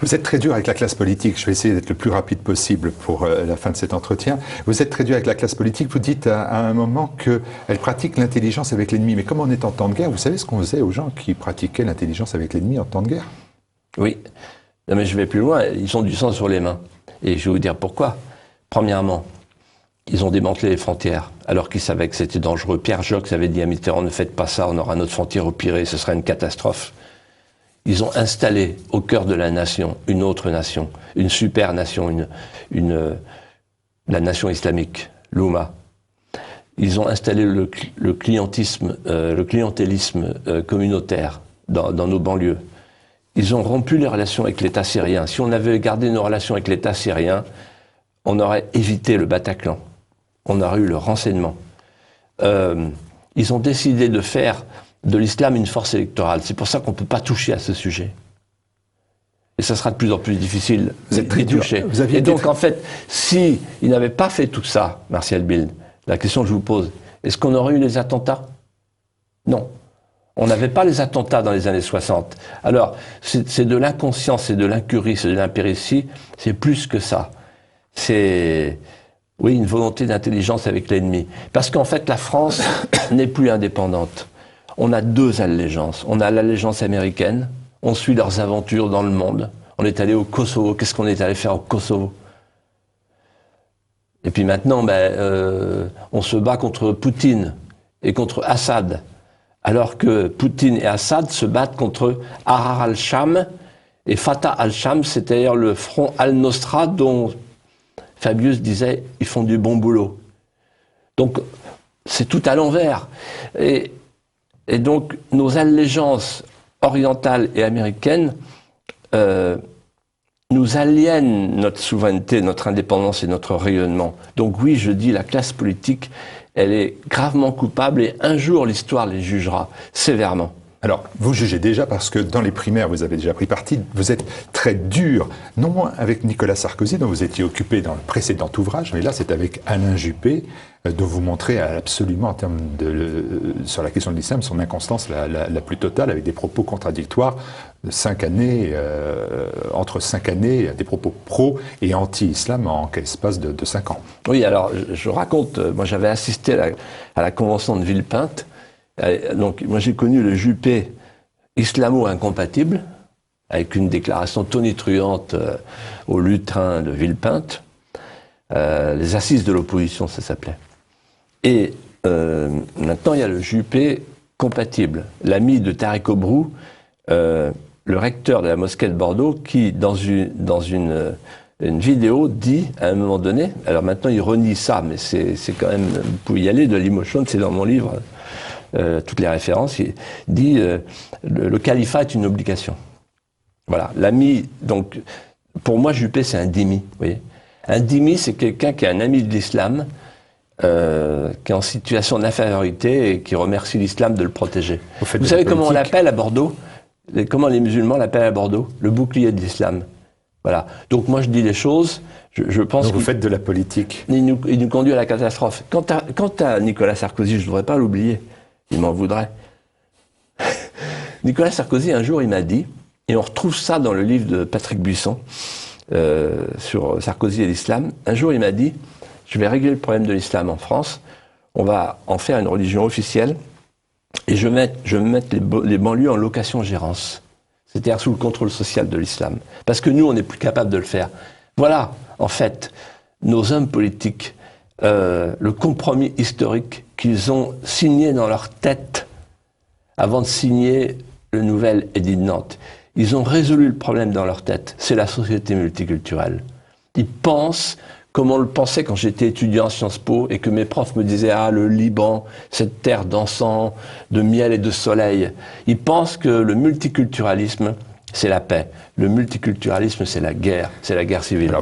Vous êtes très dur avec la classe politique. Je vais essayer d'être le plus rapide possible pour la fin de cet entretien. Vous êtes très dur avec la classe politique. Vous dites à un moment qu'elle pratique l'intelligence avec l'ennemi. Mais comme on est en temps de guerre, vous savez ce qu'on faisait aux gens qui pratiquaient l'intelligence avec l'ennemi en temps de guerre? Oui. Non, mais je vais plus loin. Ils ont du sang sur les mains. Et je vais vous dire pourquoi. Premièrement, ils ont démantelé les frontières, alors qu'ils savaient que c'était dangereux. Pierre Jox avait dit à Mitterrand, ne faites pas ça, on aura notre frontière au Pirée, ce sera une catastrophe. Ils ont installé au cœur de la nation une autre nation, une super nation, la nation islamique, l'Oumma. Ils ont installé le clientélisme communautaire dans nos banlieues. Ils ont rompu les relations avec l'État syrien. Si on avait gardé nos relations avec l'État syrien, on aurait évité le Bataclan. On aurait eu le renseignement. Ils ont décidé de faire de l'islam une force électorale. C'est pour ça qu'on ne peut pas toucher à ce sujet. Et ça sera de plus en plus difficile d'y toucher. Et donc, en fait, si ils n'avaient pas fait tout ça, Martial Bild, la question que je vous pose, est-ce qu'on aurait eu les attentats? Non. On n'avait pas les attentats dans les années 60. Alors, c'est de l'inconscience, c'est de l'incurie, c'est de l'impéritie, c'est plus que ça. C'est, oui, une volonté d'intelligence avec l'ennemi. Parce qu'en fait, la France n'est plus indépendante. On a deux allégeances. On a l'allégeance américaine, on suit leurs aventures dans le monde. On est allé au Kosovo. Qu'est-ce qu'on est allé faire au Kosovo? Et puis maintenant, on se bat contre Poutine et contre Assad. Alors que Poutine et Assad se battent contre Ahrar al-Sham et Fatah al-Sham, c'est-à-dire le front al-Nosra dont Fabius disait « ils font du bon boulot ». Donc, c'est tout à l'envers. Et donc, nos allégeances orientales et américaines nous aliènent notre souveraineté, notre indépendance et notre rayonnement. Donc oui, je dis, la classe politique, elle est gravement coupable et un jour, l'histoire les jugera sévèrement. Alors, vous jugez déjà parce que dans les primaires, vous avez déjà pris parti, vous êtes très dur, non moins avec Nicolas Sarkozy, dont vous étiez occupé dans le précédent ouvrage, mais là, c'est avec Alain Juppé, dont vous montrez absolument, en termes sur la question de l'islam, son inconstance la plus totale, avec des propos contradictoires, entre 5 années, des propos pro et anti-islam en l'espace de 5 ans. Oui, alors, je raconte, moi j'avais assisté à la convention de Villepinte. Donc, moi j'ai connu le Juppé islamo-incompatible, avec une déclaration tonitruante au lutrin de Villepinte, les assises de l'opposition, ça s'appelait. Et maintenant, il y a le Juppé compatible, l'ami de Tariq Obrou, le recteur de la mosquée de Bordeaux, qui, dans une vidéo, dit, à un moment donné, alors maintenant il renie ça, mais c'est quand même, vous pouvez y aller, de l'Imotion, c'est dans mon livre, toutes les références, il dit le califat est une obligation. Voilà, l'ami, donc, pour moi, Juppé, c'est un dhimmi, vous voyez. Un dhimmi, c'est quelqu'un qui est un ami de l'islam, qui est en situation d'infériorité et qui remercie l'islam de le protéger. Vous savez comment on l'appelle à Bordeaux? Comment les musulmans l'appellent à Bordeaux? Le bouclier de l'islam. Voilà. Donc moi, je dis les choses, je pense que... Donc vous faites de la politique. Il nous conduit à la catastrophe. Quant à Nicolas Sarkozy, je ne devrais pas l'oublier. Il m'en voudrait. Nicolas Sarkozy, un jour, il m'a dit, et on retrouve ça dans le livre de Patrick Buisson, sur Sarkozy et l'islam, un jour, il m'a dit, je vais régler le problème de l'islam en France, on va en faire une religion officielle, et je vais mettre les banlieues en location-gérance, c'est-à-dire sous le contrôle social de l'islam. Parce que nous, on n'est plus capable de le faire. Voilà, en fait, nos hommes politiques, le compromis historique qu'ils ont signé dans leur tête avant de signer le nouvel édit de Nantes. Ils ont résolu le problème dans leur tête. C'est la société multiculturelle. Ils pensent comme on le pensait quand j'étais étudiant à Sciences Po et que mes profs me disaient « Ah, le Liban, cette terre d'encens, de miel et de soleil ». Ils pensent que le multiculturalisme, c'est la paix. Le multiculturalisme, c'est la guerre civile. Alors,